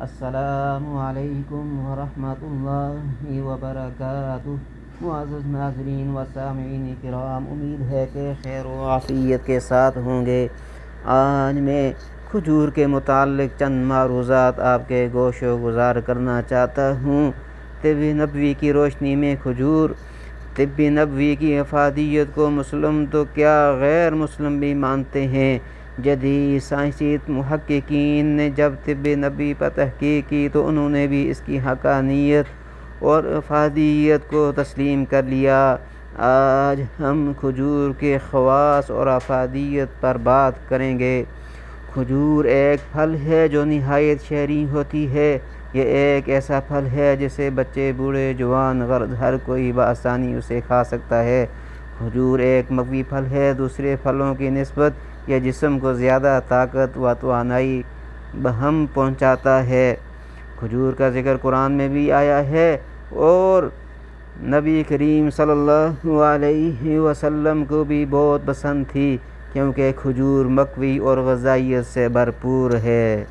السلام علیکم ورحمۃ اللہ وبرکاتہ۔ معزز ناظرین و سامعین کرام، امید ہے کہ خیر و عافیت کے ساتھ ہوں گے۔ آج میں کھجور کے متعلق چند معروضات آپ کے گوش و گزار کرنا چاہتا ہوں۔ طب نبوی کی روشنی میں کھجور۔ طب نبوی کی افادیت کو مسلم تو کیا غیر مسلم بھی مانتے ہیں۔ جدید سائنسی محققین نے جب طب نبوی پر تحقیق کی تو انہوں نے بھی اس کی حقانیت اور افادیت کو تسلیم کر لیا۔ آج ہم کھجور کے خواص اور افادیت پر بات کریں گے۔ کھجور ایک پھل ہے جو نہایت شہری ہوتی ہے۔ یہ ایک ایسا پھل ہے جسے بچے، بوڑھے، جوان، غرض ہر کوئی بآسانی اسے کھا سکتا ہے۔ کھجور ایک مقوی پھل ہے۔ دوسرے پھلوں کی نسبت یہ جسم کو زیادہ طاقت و توانائی بہم پہنچاتا ہے۔ کھجور کا ذکر قرآن میں بھی آیا ہے اور نبی کریم صلی اللہ علیہ وسلم کو بھی بہت پسند تھی، کیونکہ کھجور مقوی اور غذائیت سے بھرپور ہے۔